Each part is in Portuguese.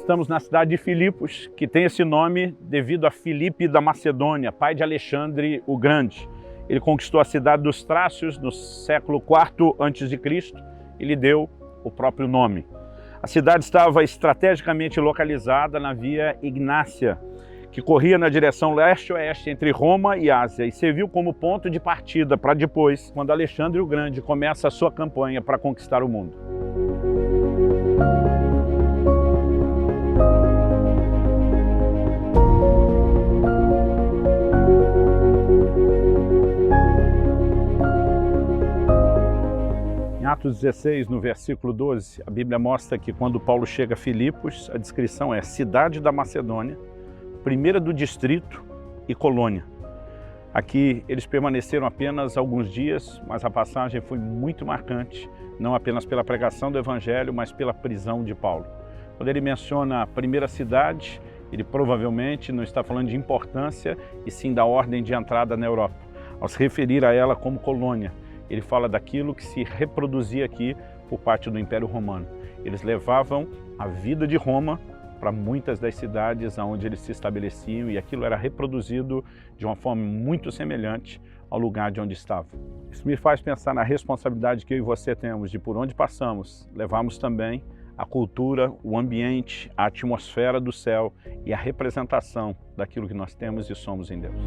estamos na cidade de Filipos, que tem esse nome devido a Filipe da Macedônia, pai de Alexandre o Grande. Ele conquistou a cidade dos Trácios no século IV a.C. e lhe deu o próprio nome. A cidade estava estrategicamente localizada na Via Ignácia, que corria na direção leste-oeste entre Roma e Ásia e serviu como ponto de partida para depois, quando Alexandre o Grande começa a sua campanha para conquistar o mundo. Atos 16, no versículo 12, a Bíblia mostra que quando Paulo chega a Filipos, a descrição é cidade da Macedônia, primeira do distrito e colônia. Aqui eles permaneceram apenas alguns dias, mas a passagem foi muito marcante, não apenas pela pregação do Evangelho, mas pela prisão de Paulo. Quando ele menciona a primeira cidade, ele provavelmente não está falando de importância, e sim da ordem de entrada na Europa. Ao se referir a ela como colônia, ele fala daquilo que se reproduzia aqui por parte do Império Romano. Eles levavam a vida de Roma para muitas das cidades onde eles se estabeleciam e aquilo era reproduzido de uma forma muito semelhante ao lugar de onde estavam. Isso me faz pensar na responsabilidade que eu e você temos de por onde passamos, levarmos também a cultura, o ambiente, a atmosfera do céu e a representação daquilo que nós temos e somos em Deus.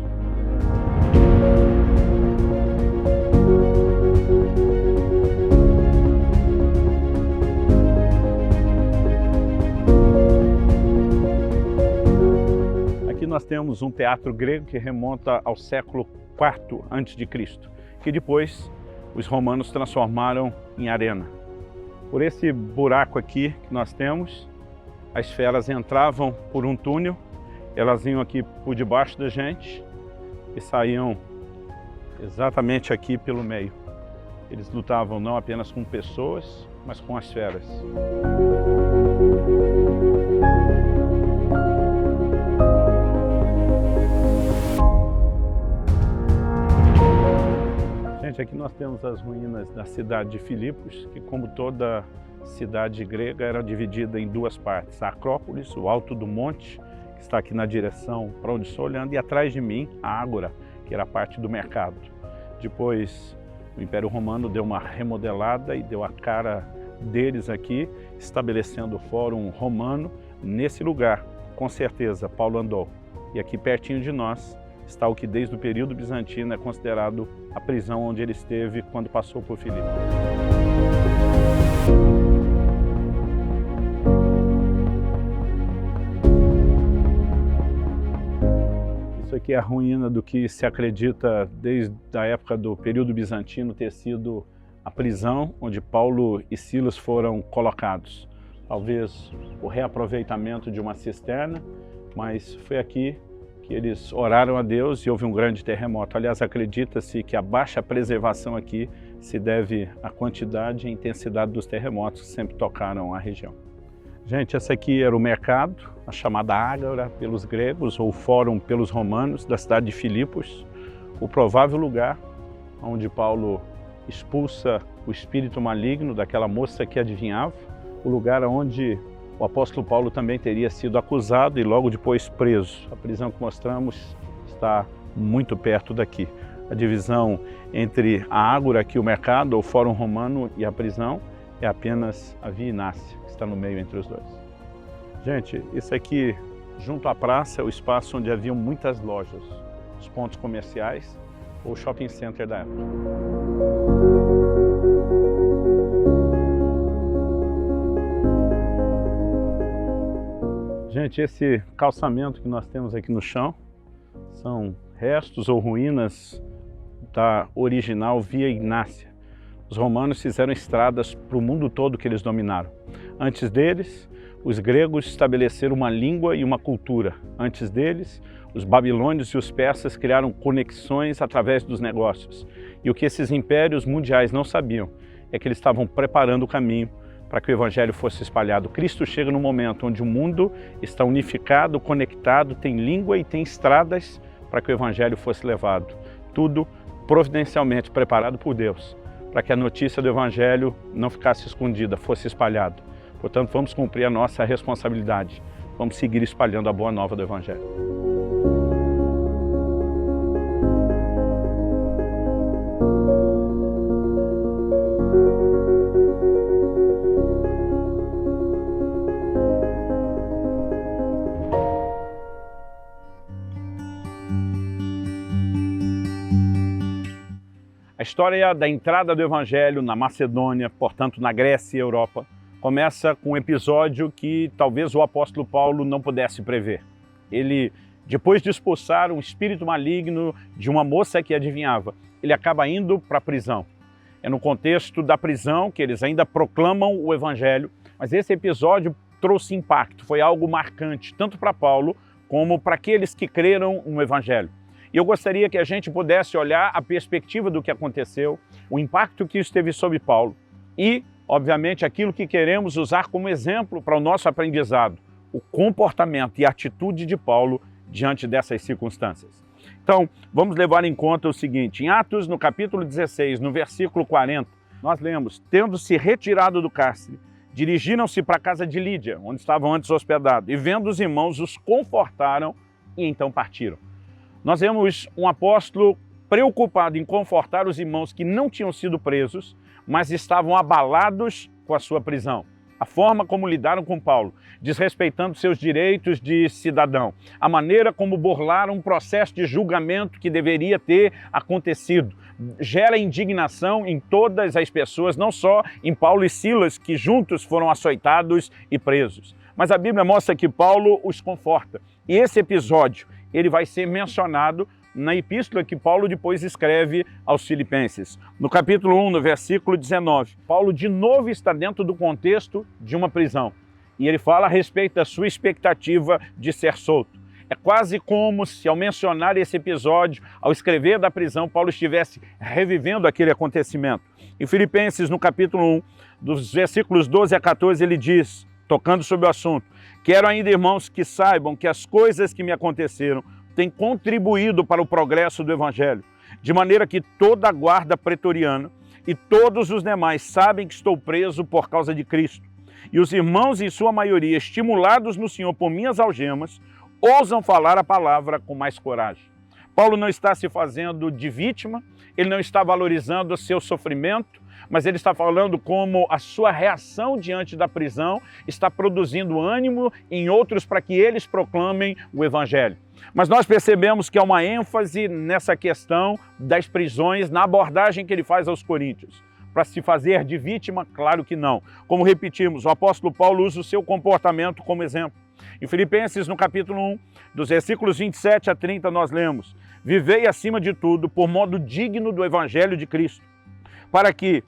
Aqui nós temos um teatro grego que remonta ao século IV a.C., que depois os romanos transformaram em arena. Por esse buraco aqui que nós temos, as feras entravam por um túnel, elas vinham aqui por debaixo da gente e saíam exatamente aqui pelo meio. Eles lutavam não apenas com pessoas, mas com as feras. Gente, aqui nós temos as ruínas da cidade de Filipos, que como toda cidade grega era dividida em duas partes. A Acrópolis, o alto do monte, que está aqui na direção para onde estou olhando, e atrás de mim a Ágora, que era parte do mercado. Depois o Império Romano deu uma remodelada e deu a cara deles aqui, estabelecendo o Fórum Romano nesse lugar. Com certeza Paulo andou. E aqui pertinho de nós está o que desde o período bizantino é considerado a prisão onde ele esteve quando passou por Filipos. Isso aqui é a ruína do que se acredita desde a época do período bizantino ter sido a prisão onde Paulo e Silas foram colocados. Talvez o reaproveitamento de uma cisterna, mas foi aqui que eles oraram a Deus e houve um grande terremoto. Aliás, acredita-se que a baixa preservação aqui se deve à quantidade e intensidade dos terremotos que sempre tocaram a região. Gente, esse aqui era o mercado, a chamada Ágora pelos gregos, ou Fórum pelos romanos, da cidade de Filipos, o provável lugar onde Paulo expulsa o espírito maligno daquela moça que adivinhava, o lugar onde o apóstolo Paulo também teria sido acusado e logo depois preso. A prisão que mostramos está muito perto daqui. A divisão entre a Ágora, aqui o mercado, ou Fórum Romano, e a prisão é apenas a Via Ignácia, que está no meio entre os dois. Gente, isso aqui, junto à praça, é o espaço onde haviam muitas lojas, os pontos comerciais ou shopping center da época. Gente, esse calçamento que nós temos aqui no chão são restos ou ruínas da original Via Ignácia. Os romanos fizeram estradas para o mundo todo que eles dominaram. Antes deles, os gregos estabeleceram uma língua e uma cultura. Antes deles, os babilônios e os persas criaram conexões através dos negócios. E o que esses impérios mundiais não sabiam é que eles estavam preparando o caminho para que o Evangelho fosse espalhado. Cristo chega no momento onde o mundo está unificado, conectado, tem língua e tem estradas para que o Evangelho fosse levado. Tudo providencialmente preparado por Deus, para que a notícia do Evangelho não ficasse escondida, fosse espalhado. Portanto, vamos cumprir a nossa responsabilidade. Vamos seguir espalhando a boa nova do Evangelho. A história da entrada do Evangelho na Macedônia, portanto na Grécia e Europa, começa com um episódio que talvez o apóstolo Paulo não pudesse prever. Ele, depois de expulsar um espírito maligno de uma moça que adivinhava, ele acaba indo para a prisão. É no contexto da prisão que eles ainda proclamam o Evangelho, mas esse episódio trouxe impacto, foi algo marcante, tanto para Paulo como para aqueles que creram no Evangelho. E eu gostaria que a gente pudesse olhar a perspectiva do que aconteceu, o impacto que isso teve sobre Paulo e, obviamente, aquilo que queremos usar como exemplo para o nosso aprendizado, o comportamento e a atitude de Paulo diante dessas circunstâncias. Então, vamos levar em conta o seguinte, em Atos, no capítulo 16, no versículo 40, nós lemos, tendo se retirado do cárcere, dirigiram-se para a casa de Lídia, onde estavam antes hospedados, e vendo os irmãos, os confortaram e então partiram. Nós vemos um apóstolo preocupado em confortar os irmãos que não tinham sido presos, mas estavam abalados com a sua prisão. A forma como lidaram com Paulo, desrespeitando seus direitos de cidadão. A maneira como burlaram um processo de julgamento que deveria ter acontecido. Gera indignação em todas as pessoas, não só em Paulo e Silas, que juntos foram açoitados e presos. Mas a Bíblia mostra que Paulo os conforta. E esse episódio, ele vai ser mencionado na epístola que Paulo depois escreve aos Filipenses. No capítulo 1, no versículo 19, Paulo de novo está dentro do contexto de uma prisão. E ele fala a respeito da sua expectativa de ser solto. É quase como se, ao mencionar esse episódio, ao escrever da prisão, Paulo estivesse revivendo aquele acontecimento. Em Filipenses, no capítulo 1, dos versículos 12 a 14, ele diz, tocando sobre o assunto, quero ainda, irmãos, que saibam que as coisas que me aconteceram têm contribuído para o progresso do Evangelho, de maneira que toda a guarda pretoriana e todos os demais sabem que estou preso por causa de Cristo. E os irmãos, em sua maioria, estimulados no Senhor por minhas algemas, ousam falar a palavra com mais coragem. Paulo não está se fazendo de vítima, ele não está valorizando o seu sofrimento, mas ele está falando como a sua reação diante da prisão está produzindo ânimo em outros para que eles proclamem o Evangelho. Mas nós percebemos que há uma ênfase nessa questão das prisões, na abordagem que ele faz aos coríntios. Para se fazer de vítima? Claro que não. Como repetimos, o apóstolo Paulo usa o seu comportamento como exemplo. Em Filipenses, no capítulo 1, dos versículos 27 a 30, nós lemos, vivei acima de tudo por modo digno do Evangelho de Cristo, para que,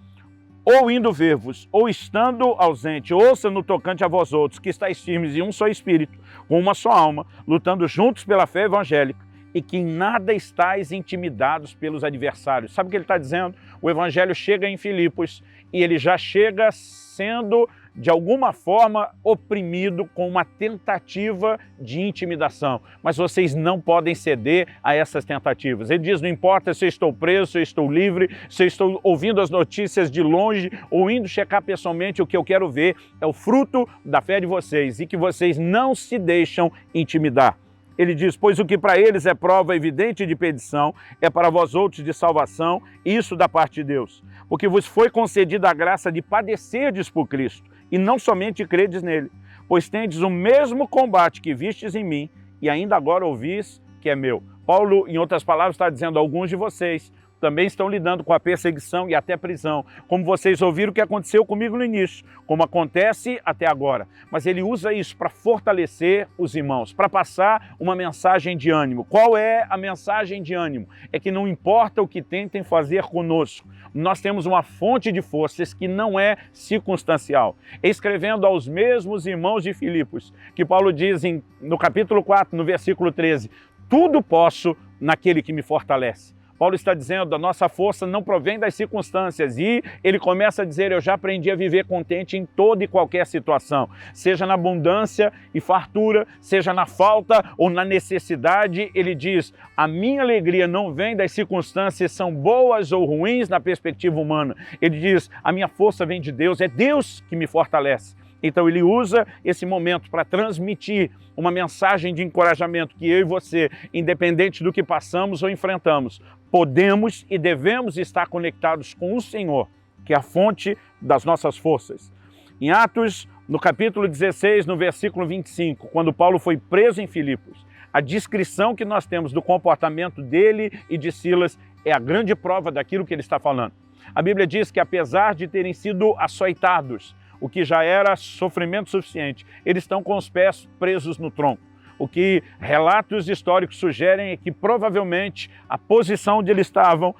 ou indo ver-vos, ou estando ausente, ouça no tocante a vós outros, que estáis firmes em um só espírito, com uma só alma, lutando juntos pela fé evangélica, e que em nada estáis intimidados pelos adversários. Sabe o que ele está dizendo? O Evangelho chega em Filipos e ele já chega sendo, de alguma forma, oprimido com uma tentativa de intimidação. Mas vocês não podem ceder a essas tentativas. Ele diz, não importa se eu estou preso, se eu estou livre, se eu estou ouvindo as notícias de longe ou indo checar pessoalmente, o que eu quero ver é o fruto da fé de vocês e que vocês não se deixam intimidar. Ele diz, pois o que para eles é prova evidente de perdição, é para vós outros de salvação, isso da parte de Deus. Porque vos foi concedida a graça de padecerdes por Cristo, e não somente credes nele, pois tendes o mesmo combate que vistes em mim, e ainda agora ouvis que é meu. Paulo, em outras palavras, está dizendo, alguns de vocês também estão lidando com a perseguição e até prisão, como vocês ouviram o que aconteceu comigo no início, como acontece até agora. Mas ele usa isso para fortalecer os irmãos, para passar uma mensagem de ânimo. Qual é a mensagem de ânimo? É que não importa o que tentem fazer conosco, nós temos uma fonte de forças que não é circunstancial. Escrevendo aos mesmos irmãos de Filipos, que Paulo diz no capítulo 4, no versículo 13, tudo posso naquele que me fortalece. Paulo está dizendo, a nossa força não provém das circunstâncias e ele começa a dizer, eu já aprendi a viver contente em toda e qualquer situação, seja na abundância e fartura, seja na falta ou na necessidade. Ele diz, a minha alegria não vem das circunstâncias, são boas ou ruins na perspectiva humana. Ele diz, a minha força vem de Deus, é Deus que me fortalece. Então ele usa esse momento para transmitir uma mensagem de encorajamento que eu e você, independente do que passamos ou enfrentamos, podemos e devemos estar conectados com o Senhor, que é a fonte das nossas forças. Em Atos, no capítulo 16, no versículo 25, quando Paulo foi preso em Filipos, a descrição que nós temos do comportamento dele e de Silas é a grande prova daquilo que ele está falando. A Bíblia diz que apesar de terem sido açoitados, o que já era sofrimento suficiente, eles estão com os pés presos no tronco. O que relatos históricos sugerem é que provavelmente a posição onde eles estavam,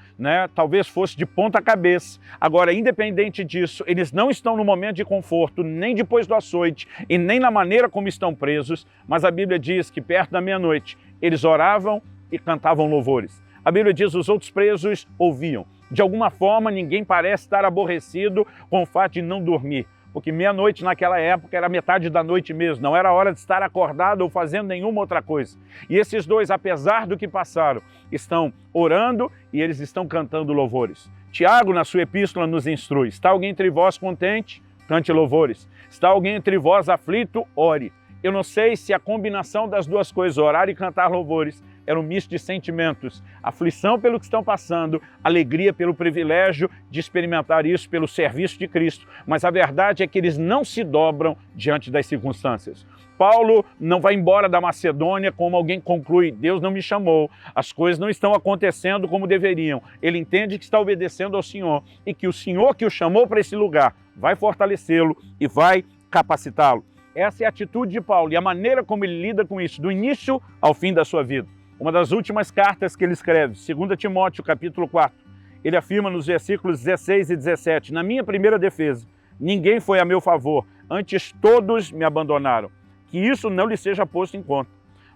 talvez fosse de ponta cabeça. Agora, independente disso, eles não estão no momento de conforto, nem depois do açoite e nem na maneira como estão presos, mas a Bíblia diz que perto da meia-noite eles oravam e cantavam louvores. A Bíblia diz que os outros presos ouviam. De alguma forma, ninguém parece estar aborrecido com o fato de não dormir. Porque meia-noite naquela época era metade da noite mesmo, não era hora de estar acordado ou fazendo nenhuma outra coisa. E esses dois, apesar do que passaram, estão orando e eles estão cantando louvores. Tiago, na sua epístola, nos instrui: está alguém entre vós contente? Cante louvores. Está alguém entre vós aflito? Ore. Eu não sei se a combinação das duas coisas, orar e cantar louvores, era um misto de sentimentos, aflição pelo que estão passando, alegria pelo privilégio de experimentar isso pelo serviço de Cristo, mas a verdade é que eles não se dobram diante das circunstâncias. Paulo não vai embora da Macedônia como alguém conclui: Deus não me chamou, as coisas não estão acontecendo como deveriam. Ele entende que está obedecendo ao Senhor e que o Senhor que o chamou para esse lugar vai fortalecê-lo e vai capacitá-lo. Essa é a atitude de Paulo e a maneira como ele lida com isso, do início ao fim da sua vida. Uma das últimas cartas que ele escreve, 2 Timóteo, capítulo 4, ele afirma nos versículos 16 e 17, na minha primeira defesa, ninguém foi a meu favor, antes todos me abandonaram. Que isso não lhe seja posto em conta.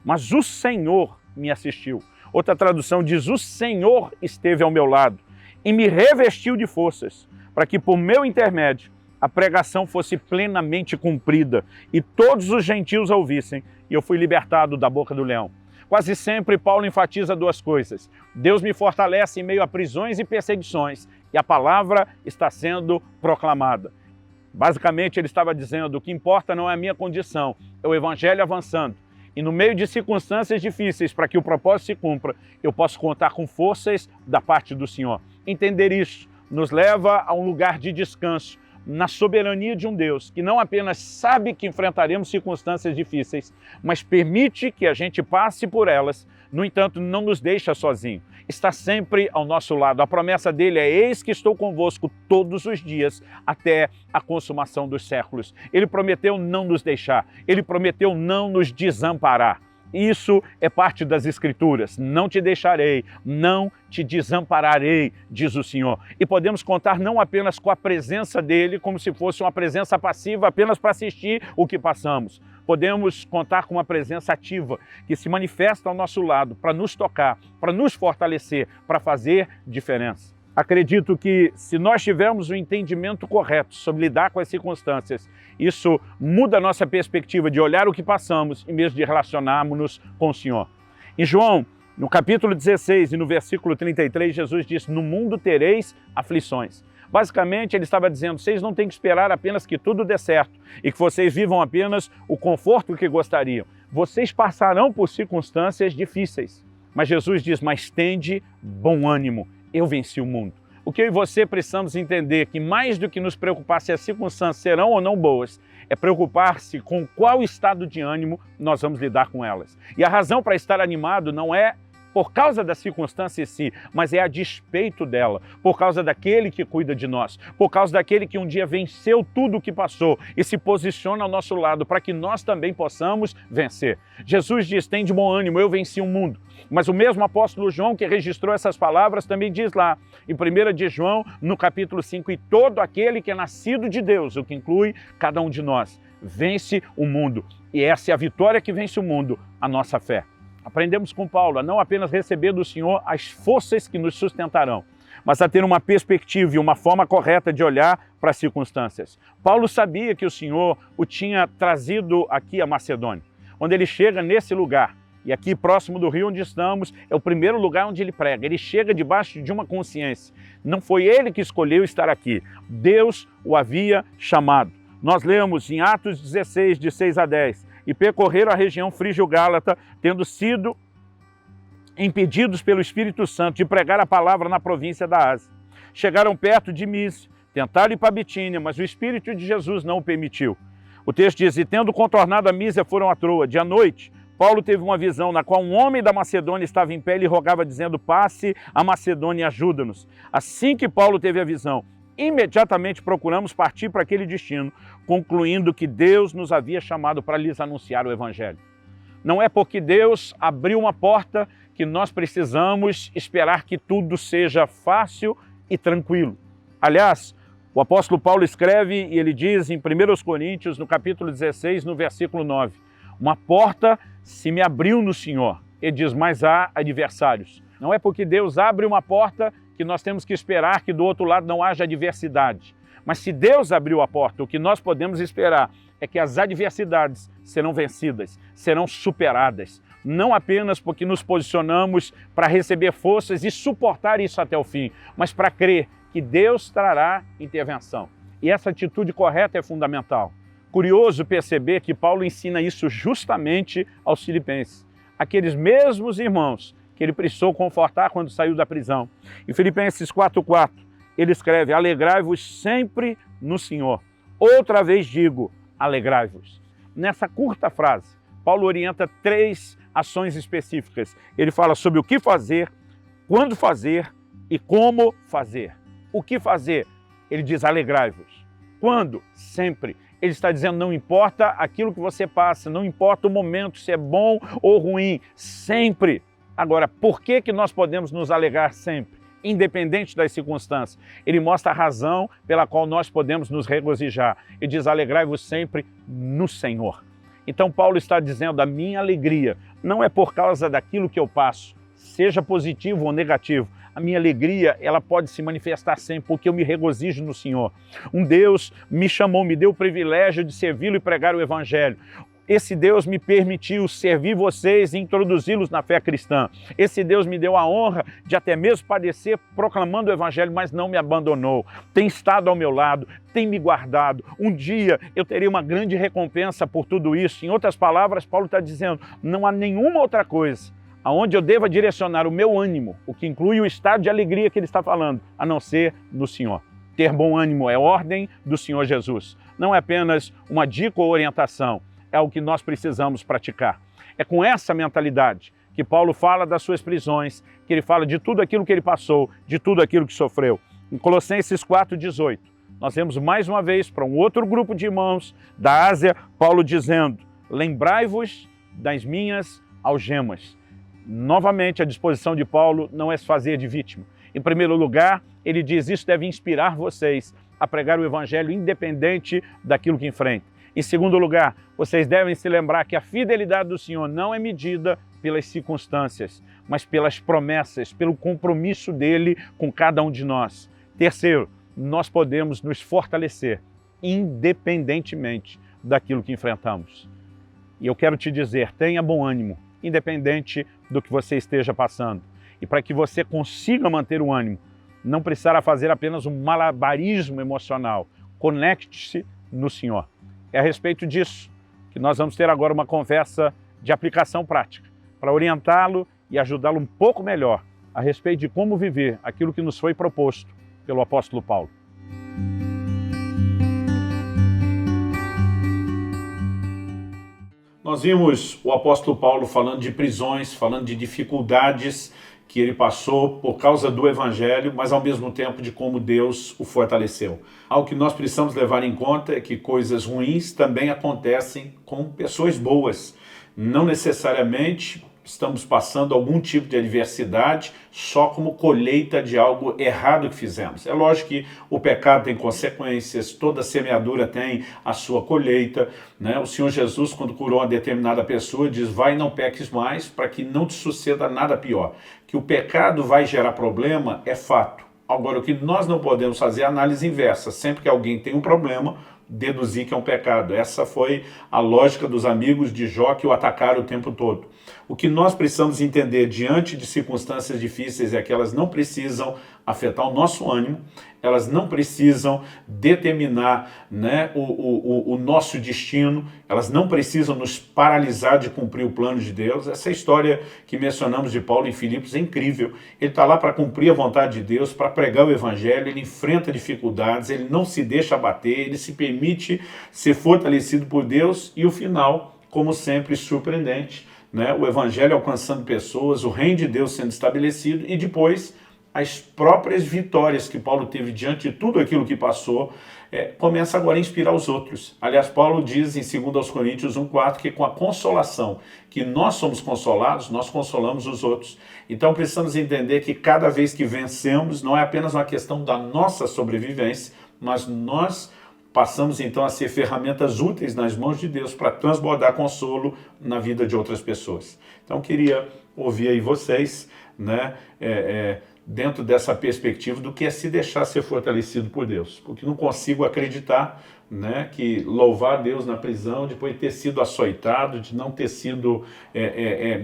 Mas o Senhor me assistiu. Outra tradução diz: o Senhor esteve ao meu lado e me revestiu de forças, para que por meu intermédio a pregação fosse plenamente cumprida e todos os gentios a ouvissem, e eu fui libertado da boca do leão. Quase sempre Paulo enfatiza duas coisas: Deus me fortalece em meio a prisões e perseguições, e a palavra está sendo proclamada. Basicamente ele estava dizendo: o que importa não é a minha condição, é o evangelho avançando. E no meio de circunstâncias difíceis, para que o propósito se cumpra, eu posso contar com forças da parte do Senhor. Entender isso nos leva a um lugar de descanso, na soberania de um Deus que não apenas sabe que enfrentaremos circunstâncias difíceis, mas permite que a gente passe por elas, no entanto, não nos deixa sozinho. Está sempre ao nosso lado. A promessa dele é: eis que estou convosco todos os dias, até a consumação dos séculos. Ele prometeu não nos deixar, ele prometeu não nos desamparar. Isso é parte das Escrituras. Não te deixarei, não te desampararei, diz o Senhor. E podemos contar não apenas com a presença dele, como se fosse uma presença passiva apenas para assistir o que passamos. Podemos contar com uma presença ativa que se manifesta ao nosso lado para nos tocar, para nos fortalecer, para fazer diferença. Acredito que se nós tivermos o entendimento correto sobre lidar com as circunstâncias, isso muda a nossa perspectiva de olhar o que passamos e mesmo de relacionarmos-nos com o Senhor. Em João, no capítulo 16 e no versículo 33, Jesus disse: no mundo tereis aflições. Basicamente, ele estava dizendo: vocês não têm que esperar apenas que tudo dê certo e que vocês vivam apenas o conforto que gostariam. Vocês passarão por circunstâncias difíceis. Mas Jesus diz: mas tende bom ânimo. Eu venci o mundo. O que eu e você precisamos entender que mais do que nos preocupar se as circunstâncias serão ou não boas, é preocupar-se com qual estado de ânimo nós vamos lidar com elas. E a razão para estar animado não é por causa da circunstância em si, mas é a despeito dela, por causa daquele que cuida de nós, por causa daquele que um dia venceu tudo o que passou e se posiciona ao nosso lado para que nós também possamos vencer. Jesus diz: tem de bom ânimo, eu venci o mundo. Mas o mesmo apóstolo João, que registrou essas palavras, também diz lá, em 1 de João, no capítulo 5, e todo aquele que é nascido de Deus, o que inclui cada um de nós, vence o mundo. E essa é a vitória que vence o mundo, a nossa fé. Aprendemos com Paulo a não apenas receber do Senhor as forças que nos sustentarão, mas a ter uma perspectiva e uma forma correta de olhar para as circunstâncias. Paulo sabia que o Senhor o tinha trazido aqui a Macedônia, onde ele chega nesse lugar. E aqui, próximo do rio onde estamos, é o primeiro lugar onde ele prega. Ele chega debaixo de uma consciência. Não foi ele que escolheu estar aqui. Deus o havia chamado. Nós lemos em Atos 16, de 6 a 10, e percorreram a região frígio-gálata, tendo sido impedidos pelo Espírito Santo de pregar a palavra na província da Ásia. Chegaram perto de Mísia, tentaram ir para Bitínia, mas o Espírito de Jesus não o permitiu. O texto diz, e tendo contornado a Mísia, foram a Troa. De à noite, Paulo teve uma visão na qual um homem da Macedônia estava em pé e lhe rogava, dizendo, passe a Macedônia e ajuda-nos. Assim que Paulo teve a visão, imediatamente procuramos partir para aquele destino, concluindo que Deus nos havia chamado para lhes anunciar o Evangelho. Não é porque Deus abriu uma porta que nós precisamos esperar que tudo seja fácil e tranquilo. Aliás, o apóstolo Paulo escreve e ele diz em 1 Coríntios, no capítulo 16, no versículo 9, uma porta se me abriu no Senhor. Ele diz, mas há adversários. Não é porque Deus abre uma porta que nós temos que esperar que do outro lado não haja adversidade. Mas se Deus abriu a porta, o que nós podemos esperar é que as adversidades serão vencidas, serão superadas. Não apenas porque nos posicionamos para receber forças e suportar isso até o fim, mas para crer que Deus trará intervenção. E essa atitude correta é fundamental. Curioso perceber que Paulo ensina isso justamente aos filipenses, aqueles mesmos irmãos que ele precisou confortar quando saiu da prisão. Em Filipenses 4:4, ele escreve, alegrai-vos sempre no Senhor. Outra vez digo, alegrai-vos. Nessa curta frase, Paulo orienta 3 ações específicas. Ele fala sobre o que fazer, quando fazer e como fazer. O que fazer? Ele diz, alegrai-vos. Quando? Sempre. Ele está dizendo, não importa aquilo que você passa, não importa o momento, se é bom ou ruim, sempre. Agora, por que nós podemos nos alegrar sempre, independente das circunstâncias? Ele mostra a razão pela qual nós podemos nos regozijar. Ele diz, alegrai-vos sempre no Senhor. Então, Paulo está dizendo, a minha alegria não é por causa daquilo que eu passo, seja positivo ou negativo. A minha alegria, ela pode se manifestar sempre, porque eu me regozijo no Senhor. Um Deus me chamou, me deu o privilégio de servi-lo e pregar o Evangelho. Esse Deus me permitiu servir vocês e introduzi-los na fé cristã. Esse Deus me deu a honra de até mesmo padecer proclamando o Evangelho, mas não me abandonou. Tem estado ao meu lado, tem me guardado. Um dia eu terei uma grande recompensa por tudo isso. Em outras palavras, Paulo está dizendo, não há nenhuma outra coisa aonde eu deva direcionar o meu ânimo, o que inclui o estado de alegria que ele está falando, a não ser no Senhor. Ter bom ânimo é ordem do Senhor Jesus. Não é apenas uma dica ou orientação, é o que nós precisamos praticar. É com essa mentalidade que Paulo fala das suas prisões, que ele fala de tudo aquilo que ele passou, de tudo aquilo que sofreu. Em Colossenses 4:18, nós vemos mais uma vez para um outro grupo de irmãos da Ásia, Paulo dizendo, lembrai-vos das minhas algemas. Novamente, a disposição de Paulo não é se fazer de vítima. Em primeiro lugar, ele diz, isso deve inspirar vocês a pregar o Evangelho independente daquilo que enfrentem. Em segundo lugar, vocês devem se lembrar que a fidelidade do Senhor não é medida pelas circunstâncias, mas pelas promessas, pelo compromisso dele com cada um de nós. Terceiro, nós podemos nos fortalecer independentemente daquilo que enfrentamos. E eu quero te dizer, tenha bom ânimo, independente do que você esteja passando. E para que você consiga manter o ânimo, não precisará fazer apenas um malabarismo emocional. Conecte-se no Senhor. É a respeito disso que nós vamos ter agora uma conversa de aplicação prática, para orientá-lo e ajudá-lo um pouco melhor a respeito de como viver aquilo que nos foi proposto pelo apóstolo Paulo. Nós vimos o apóstolo Paulo falando de prisões, falando de dificuldades que ele passou por causa do Evangelho, mas ao mesmo tempo de como Deus o fortaleceu. Algo que nós precisamos levar em conta é que coisas ruins também acontecem com pessoas boas. Não necessariamente estamos passando algum tipo de adversidade só como colheita de algo errado que fizemos. É lógico que o pecado tem consequências, toda semeadura tem a sua colheita, né? O Senhor Jesus, quando curou uma determinada pessoa, diz, vai e não peques mais, para que não te suceda nada pior. Que o pecado vai gerar problema é fato. Agora, o que nós não podemos fazer é a análise inversa. Sempre que alguém tem um problema, deduzir que é um pecado. Essa foi a lógica dos amigos de Jó que o atacaram o tempo todo. O que nós precisamos entender diante de circunstâncias difíceis é que elas não precisam afetar o nosso ânimo, elas não precisam determinar, né, o nosso destino, elas não precisam nos paralisar de cumprir o plano de Deus. Essa história que mencionamos de Paulo em Filipos é incrível. Ele está lá para cumprir a vontade de Deus, para pregar o evangelho, ele enfrenta dificuldades, ele não se deixa abater, ele se permite ser fortalecido por Deus e o final, como sempre, surpreendente, né? O evangelho alcançando pessoas, o reino de Deus sendo estabelecido e depois as próprias vitórias que Paulo teve diante de tudo aquilo que passou, começa agora a inspirar os outros. Aliás, Paulo diz em 2 Coríntios 1,4 que com a consolação que nós somos consolados, nós consolamos os outros. Então precisamos entender que cada vez que vencemos, não é apenas uma questão da nossa sobrevivência, mas nós passamos então a ser ferramentas úteis nas mãos de Deus para transbordar consolo na vida de outras pessoas. Então queria ouvir aí vocês, né, dentro dessa perspectiva do que é se deixar ser fortalecido por Deus. Porque não consigo acreditar, né, que louvar a Deus na prisão, depois de ter sido açoitado, de não ter sido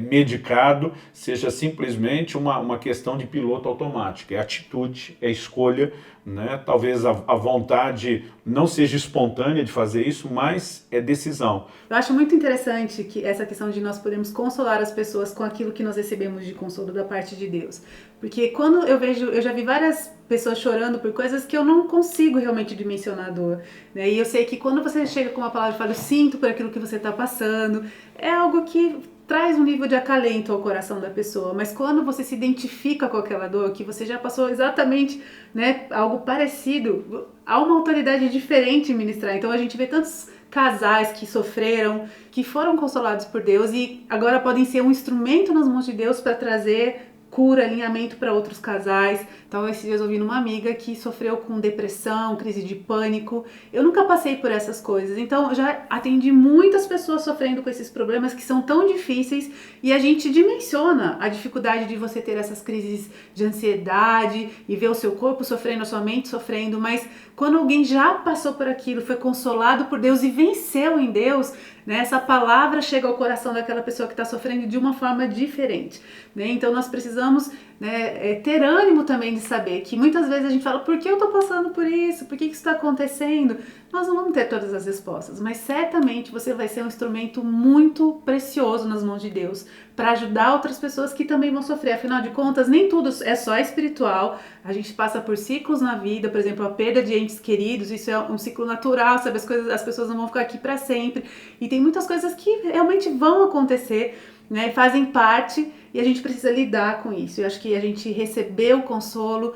medicado, seja simplesmente uma questão de piloto automático. É atitude, é escolha, né? Talvez a vontade não seja espontânea de fazer isso, mas é decisão. Eu acho muito interessante que essa questão de nós podemos consolar as pessoas com aquilo que nós recebemos de consolo da parte de Deus. Porque quando eu já vi várias pessoas chorando por coisas que eu não consigo realmente dimensionar a dor, né? E eu sei que quando você chega com uma palavra e fala, eu sinto por aquilo que você está passando, é algo que traz um nível de acalento ao coração da pessoa, mas quando você se identifica com aquela dor, que você já passou exatamente, né, algo parecido, há uma autoridade diferente em ministrar. Então a gente vê tantos casais que sofreram, que foram consolados por Deus e agora podem ser um instrumento nas mãos de Deus para trazer cura, alinhamento para outros casais. Então, esses dias eu ouvi uma amiga que sofreu com depressão, crise de pânico. Eu nunca passei por essas coisas. Então, eu já atendi muitas pessoas sofrendo com esses problemas que são tão difíceis e a gente dimensiona a dificuldade de você ter essas crises de ansiedade e ver o seu corpo sofrendo, a sua mente sofrendo. Mas quando alguém já passou por aquilo, foi consolado por Deus e venceu em Deus, né, essa palavra chega ao coração daquela pessoa que está sofrendo de uma forma diferente, né? Então nós precisamos, né, ter ânimo também de saber que muitas vezes a gente fala, por que eu estou passando por isso? Por que isso está acontecendo? Nós não vamos ter todas as respostas, mas certamente você vai ser um instrumento muito precioso nas mãos de Deus para ajudar outras pessoas que também vão sofrer. Afinal de contas, nem tudo é só espiritual. A gente passa por ciclos na vida, por exemplo, a perda de entes queridos, isso é um ciclo natural, sabe? As pessoas não vão ficar aqui para sempre. E tem muitas coisas que realmente vão acontecer, né? Fazem parte e a gente precisa lidar com isso. Eu acho que a gente receber o consolo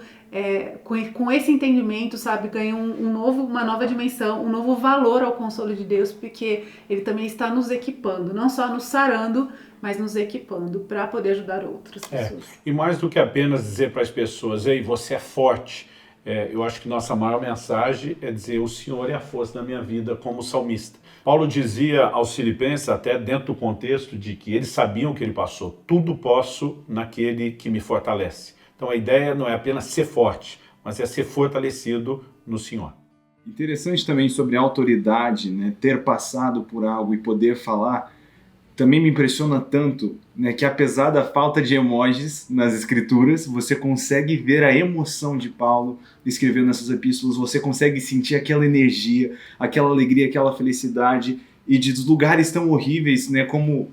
com esse entendimento, sabe, ganha uma nova dimensão, um novo valor ao consolo de Deus, porque Ele também está nos equipando, não só nos sarando, mas nos equipando para poder ajudar outras pessoas. E mais do que apenas dizer para as pessoas, ei, você é forte, eu acho que nossa maior mensagem é dizer, o Senhor é a força da minha vida, como salmista. Paulo dizia aos Filipenses, até dentro do contexto de que eles sabiam o que ele passou, tudo posso naquele que me fortalece. Então a ideia não é apenas ser forte, mas é ser fortalecido no Senhor. Interessante também sobre a autoridade, né? Ter passado por algo e poder falar, também me impressiona tanto, né, que apesar da falta de emojis nas escrituras, você consegue ver a emoção de Paulo escrevendo essas epístolas, você consegue sentir aquela energia, aquela alegria, aquela felicidade, e de lugares tão horríveis, né, como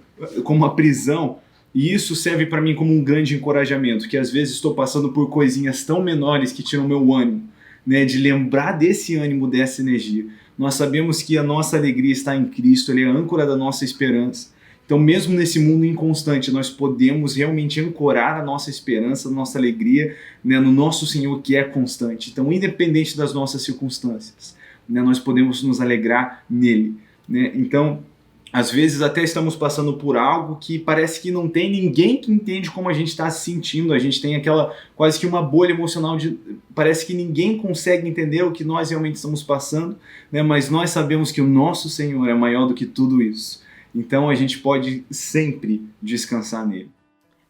a prisão. E isso serve para mim como um grande encorajamento, que às vezes estou passando por coisinhas tão menores que tiram meu ânimo, né, de lembrar desse ânimo, dessa energia. Nós sabemos que a nossa alegria está em Cristo, Ele é a âncora da nossa esperança. Então, mesmo nesse mundo inconstante, nós podemos realmente ancorar a nossa esperança, a nossa alegria, né, no nosso Senhor que é constante. Então, independente das nossas circunstâncias, né, nós podemos nos alegrar nele, né? Então, às vezes até estamos passando por algo que parece que não tem ninguém que entende como a gente está se sentindo, a gente tem aquela quase que uma bolha emocional, parece que ninguém consegue entender o que nós realmente estamos passando, né? Mas nós sabemos que o nosso Senhor é maior do que tudo isso, então a gente pode sempre descansar nele.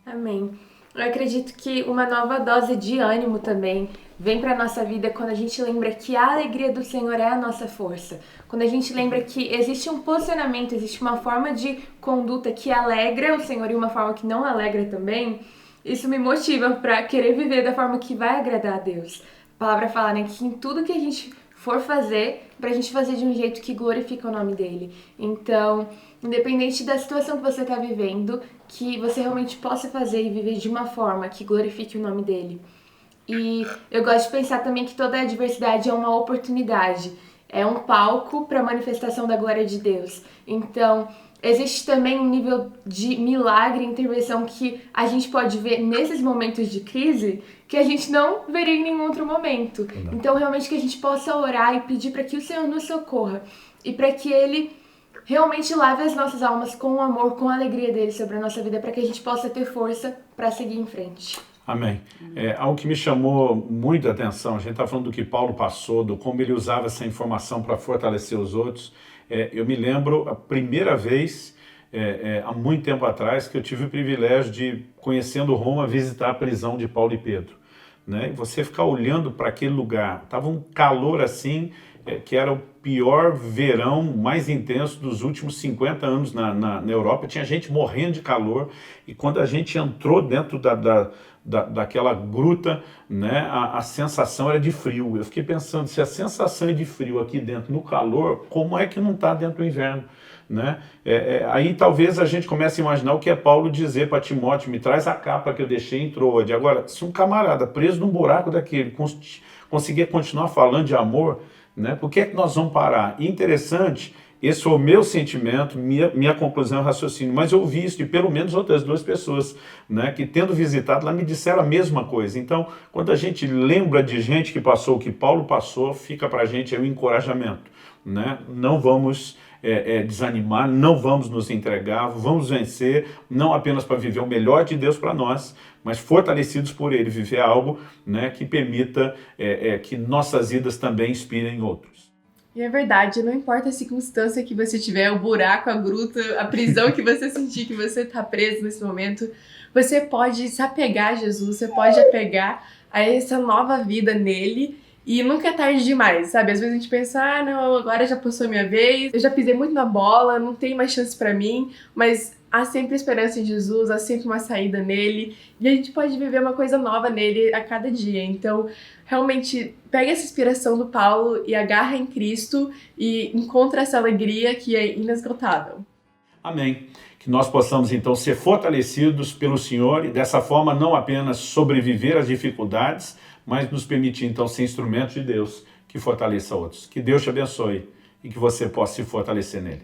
Amém. Eu acredito que uma nova dose de ânimo também vem para a nossa vida quando a gente lembra que a alegria do Senhor é a nossa força. Quando a gente lembra que existe um posicionamento, existe uma forma de conduta que alegra o Senhor e uma forma que não alegra também, isso me motiva para querer viver da forma que vai agradar a Deus. A palavra fala, né, que em tudo que a gente for fazer, pra gente fazer de um jeito que glorifica o nome dele. Então, independente da situação que você tá vivendo, que você realmente possa fazer e viver de uma forma que glorifique o nome dele. E eu gosto de pensar também que toda adversidade é uma oportunidade, é um palco para a manifestação da glória de Deus. Então, existe também um nível de milagre, intervenção que a gente pode ver nesses momentos de crise que a gente não veria em nenhum outro momento. Então, realmente que a gente possa orar e pedir para que o Senhor nos socorra e para que Ele realmente lave as nossas almas com o amor, com a alegria dele sobre a nossa vida, para que a gente possa ter força para seguir em frente. Amém. Algo que me chamou muito a atenção, a gente está falando do que Paulo passou, do como ele usava essa informação para fortalecer os outros. Eu me lembro a primeira vez, há muito tempo atrás, que eu tive o privilégio de, conhecendo Roma, visitar a prisão de Paulo e Pedro. Né? E você ficar olhando para aquele lugar, estava um calor assim, que era o pior verão mais intenso dos últimos 50 anos na Europa. Tinha gente morrendo de calor, e quando a gente entrou dentro daquela gruta, né, a sensação era de frio. Eu fiquei pensando, se a sensação é de frio aqui dentro no calor, como é que não está dentro do inverno? Né? Aí talvez a gente comece a imaginar o que é Paulo dizer para Timóteo: me traz a capa que eu deixei em Troade. Agora, se um camarada preso num buraco daquele conseguir continuar falando de amor, né, por que é que nós vamos parar? E interessante, esse foi o meu sentimento, minha conclusão, raciocínio, mas eu ouvi isso de pelo menos outras duas pessoas, né, que tendo visitado lá me disseram a mesma coisa. Então, quando a gente lembra de gente que passou o que Paulo passou, fica para a gente um encorajamento. Né? Não vamos desanimar, não vamos nos entregar, vamos vencer, não apenas para viver o melhor de Deus para nós, mas fortalecidos por Ele, viver algo, né, que permita que nossas vidas também inspirem outros. E é verdade, não importa a circunstância que você tiver, o buraco, a gruta, a prisão que você sentir que você está preso nesse momento, você pode se apegar a Jesus, você pode apegar a essa nova vida nele. E nunca é tarde demais, sabe? Às vezes a gente pensa, não, agora já passou a minha vez, eu já pisei muito na bola, não tem mais chance pra mim, mas há sempre esperança em Jesus, há sempre uma saída nele, e a gente pode viver uma coisa nova nele a cada dia. Então, realmente, pega essa inspiração do Paulo e agarra em Cristo e encontra essa alegria que é inesgotável. Amém. Que nós possamos, então, ser fortalecidos pelo Senhor e, dessa forma, não apenas sobreviver às dificuldades, mas nos permitir, então, ser instrumentos de Deus que fortaleça outros. Que Deus te abençoe e que você possa se fortalecer nele.